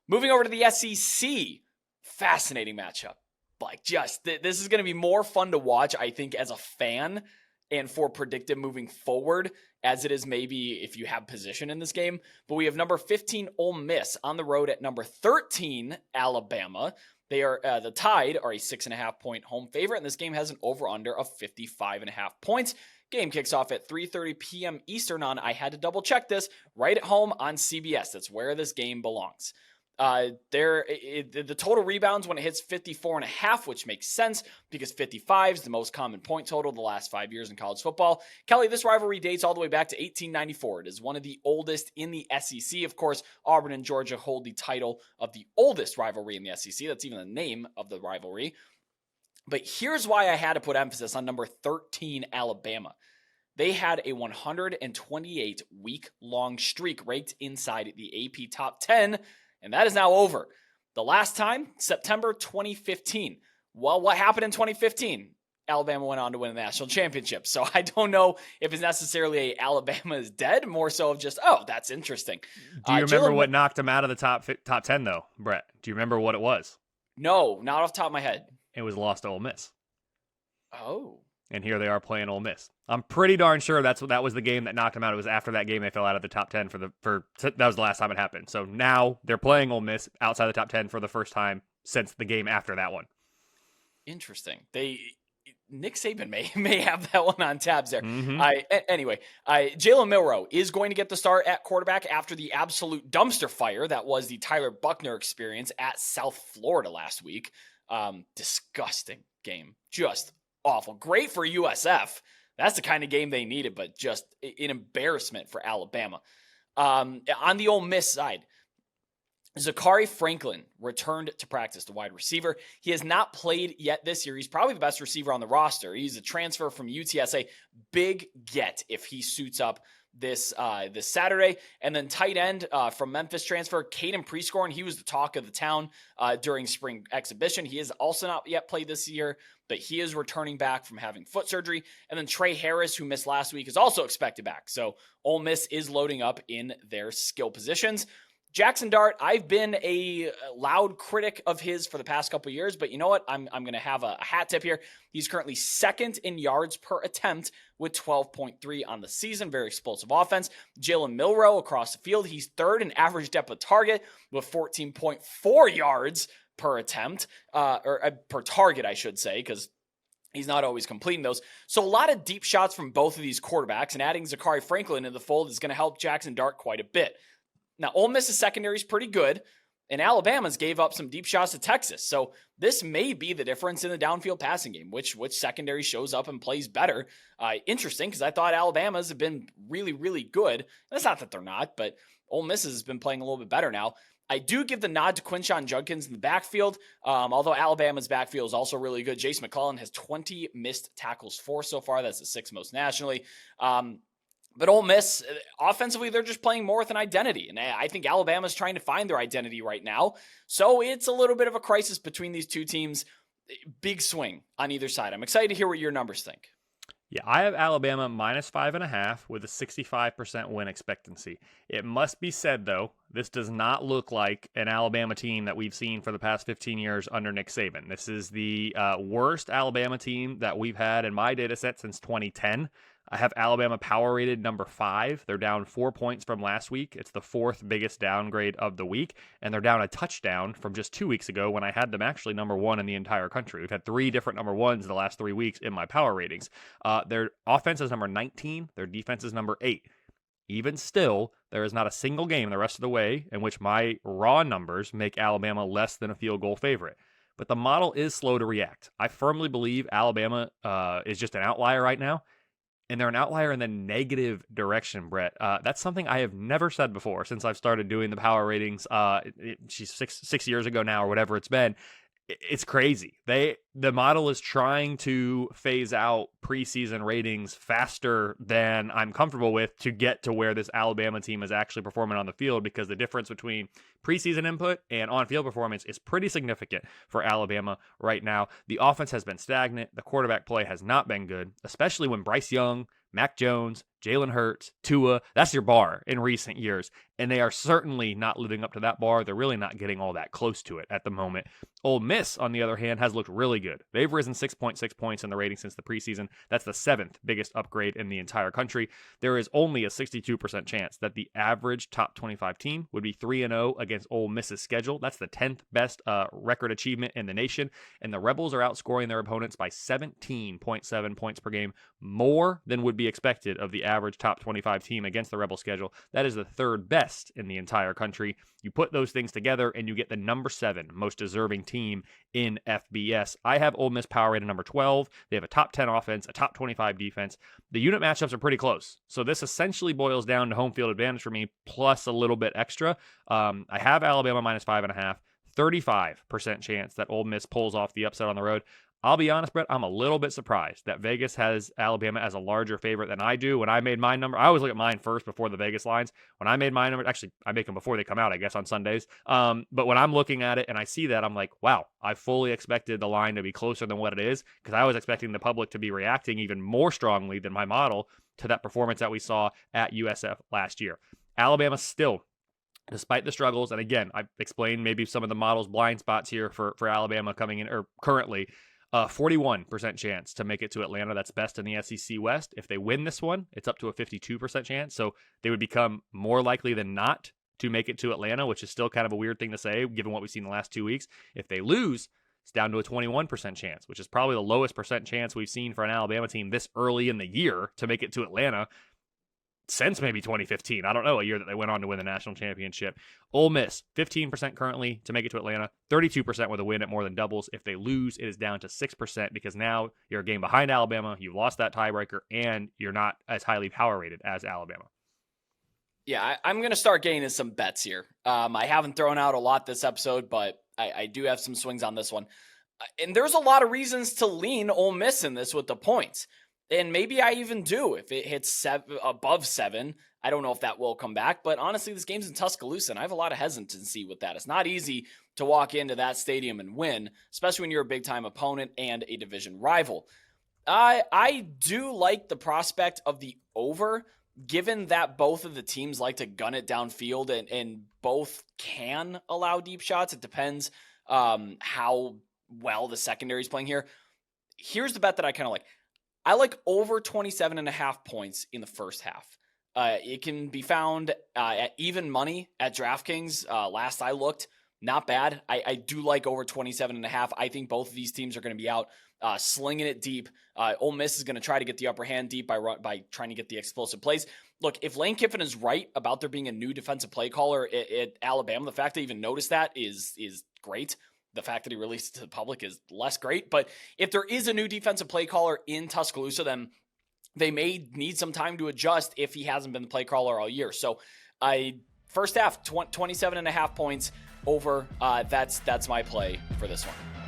Moving over to the SEC, fascinating matchup. Like, just this is going to be more fun to watch, I think, as a fan and for predictive moving forward, as it is maybe if you have position in this game. But we have number 15 Ole Miss on the road at number 13 Alabama. They are the Tide are a 6.5 point home favorite, and this game has an over/under of 55.5 points. Game kicks off at 3:30 p.m. Eastern on, I had to double check this, right at home on CBS. That's where this game belongs. The total rebounds when it hits 54.5, which makes sense because 55 is the most common point total the last 5 years in college football. Kelly, this rivalry dates all the way back to 1894. It is one of the oldest in the SEC. Of course, Auburn and Georgia hold the title of the oldest rivalry in the SEC. That's even the name of the rivalry. But here's why I had to put emphasis on number 13, Alabama. They had a 128-week-long streak ranked inside the AP top 10, and that is now over. The last time, September 2015. Well, what happened in 2015? Alabama went on to win the national championship. So I don't know if it's necessarily Alabama is dead, more so of just, oh, that's interesting. Do you remember what knocked them out of the top 10, though, Brett? Do you remember what it was? No, not off the top of my head. It was lost to Ole Miss. Oh. And here they are playing Ole Miss. I'm pretty darn sure that was the game that knocked them out. It was after that game they fell out of the top 10 that was the last time it happened. So now they're playing Ole Miss outside the top 10 for the first time since the game after that one. Interesting. Nick Saban may have that one on tabs there. Mm-hmm. Jalen Milroe is going to get the start at quarterback after the absolute dumpster fire that was the Tyler Buchner experience at South Florida last week. Disgusting game. Just awful. Great for USF. That's the kind of game they needed, but just an embarrassment for Alabama. On the Ole Miss side, Zachary Franklin returned to practice, the wide receiver. He has not played yet this year. He's probably the best receiver on the roster. He's a transfer from UTSA. Big get if he suits up this Saturday. And then tight end from Memphis transfer, Caden Prescorn. He was the talk of the town during spring exhibition. He has also not yet played this year, but he is returning back from having foot surgery. And then Trey Harris, who missed last week, is also expected back. So Ole Miss is loading up in their skill positions. Jackson Dart, I've been a loud critic of his for the past couple of years, but you know what? I'm going to have a hat tip here. He's currently second in yards per attempt with 12.3 on the season. Very explosive offense. Jalen Milroe across the field. He's third in average depth of target with 14.4 yards per attempt, or per target, I should say, because he's not always completing those. So a lot of deep shots from both of these quarterbacks, and adding Zachary Franklin in the fold is going to help Jackson Dart quite a bit. Now, Ole Miss's secondary is pretty good, and Alabama's gave up some deep shots to Texas. So this may be the difference in the downfield passing game, which secondary shows up and plays better. Interesting, because I thought Alabama's have been really, really good. That's not that they're not, but Ole Miss has been playing a little bit better now. I do give the nod to Quinshon Judkins in the backfield, although Alabama's backfield is also really good. Jace McClellan has 20 missed tackles for so far. That's the sixth most nationally. But Ole Miss, offensively, they're just playing more with an identity. And I think Alabama's trying to find their identity right now. So it's a little bit of a crisis between these two teams. Big swing on either side. I'm excited to hear what your numbers think. Yeah, I have Alabama minus 5.5 with a 65% win expectancy. It must be said, though, this does not look like an Alabama team that we've seen for the past 15 years under Nick Saban. This is the worst Alabama team that we've had in my data set since 2010. I have Alabama power rated number 5. They're down 4 points from last week. It's the fourth biggest downgrade of the week, and they're down a touchdown from just 2 weeks ago when I had them actually number 1 in the entire country. We've had 3 different number 1s the last 3 weeks in my power ratings. Their offense is number 19. Their defense is number 8. Even still, there is not a single game the rest of the way in which my raw numbers make Alabama less than a field goal favorite. But the model is slow to react. I firmly believe Alabama is just an outlier right now. And they're an outlier in the negative direction, Brett. That's something I have never said before since I've started doing the power ratings. She's six years ago now, or whatever it's been. It's crazy. The model is trying to phase out preseason ratings faster than I'm comfortable with to get to where this Alabama team is actually performing on the field, because the difference between preseason input and on-field performance is pretty significant for Alabama right now. The offense has been stagnant. The quarterback play has not been good, especially when Bryce Young, Mac Jones, Jalen Hurts, Tua. That's your bar in recent years. And they are certainly not living up to that bar. They're really not getting all that close to it at the moment. Ole Miss, on the other hand, has looked really good. They've risen 6.6 points in the rating since the preseason. That's the 7th biggest upgrade in the entire country. There is only a 62% chance that the average top 25 team would be 3-0 against Ole Miss's schedule. That's the 10th best record achievement in the nation. And the Rebels are outscoring their opponents by 17.7 points per game, more than would be expected of the average top 25 team against the Rebel schedule. That is the 3rd best in the entire country. You put those things together and you get the number 7 most deserving team in FBS. I have Ole Miss power rated number 12. They have a top 10 offense, a top 25 defense. The unit matchups are pretty close. So this essentially boils down to home field advantage for me, plus a little bit extra. I have Alabama minus 5.5, 35% chance that Ole Miss pulls off the upset on the road. I'll be honest, Brett, I'm a little bit surprised that Vegas has Alabama as a larger favorite than I do. When I made my number, I always look at mine first before the Vegas lines. When I made my number, actually, I make them before they come out, I guess, on Sundays. But when I'm looking at it and I see that, I'm like, wow, I fully expected the line to be closer than what it is, because I was expecting the public to be reacting even more strongly than my model to that performance that we saw at USF last year. Alabama still, despite the struggles, and again, I've explained maybe some of the model's blind spots here for Alabama coming in, or currently, 41% chance to make it to Atlanta. That's best in the SEC West. If they win this one, it's up to a 52% chance. So they would become more likely than not to make it to Atlanta, which is still kind of a weird thing to say given what we've seen the last 2 weeks. If they lose, it's down to a 21% chance, which is probably the lowest percent chance we've seen for an Alabama team this early in the year to make it to Atlanta since maybe 2015. I don't know, a year that they went on to win the national championship. Ole Miss, 15% currently to make it to Atlanta, 32% with a win at more than doubles. If they lose, it is down to 6% because now you're a game behind Alabama, you've lost that tiebreaker, and you're not as highly power rated as Alabama. Yeah, I'm going to start getting into some bets here. I haven't thrown out a lot this episode, but I do have some swings on this one. And there's a lot of reasons to lean Ole Miss in this with the points. And maybe I even do if it hits above 7. I don't know if that will come back. But honestly, this game's in Tuscaloosa, and I have a lot of hesitancy with that. It's not easy to walk into that stadium and win, especially when you're a big-time opponent and a division rival. I do like the prospect of the over, given that both of the teams like to gun it downfield and both can allow deep shots. It depends how well the secondary is playing here. Here's the bet that I kind of like. I like over 27.5 points in the first half. It can be found at even money at DraftKings. Last I looked, not bad. I do like over 27.5. I think both of these teams are going to be out slinging it deep. Ole Miss is going to try to get the upper hand deep by trying to get the explosive plays. Look, if Lane Kiffin is right about there being a new defensive play caller at Alabama, the fact that I even noticed that is great. The fact that he released it to the public is less great. But if there is a new defensive play caller in Tuscaloosa, then they may need some time to adjust if he hasn't been the play caller all year. So first half, 27.5 points over. That's my play for this one.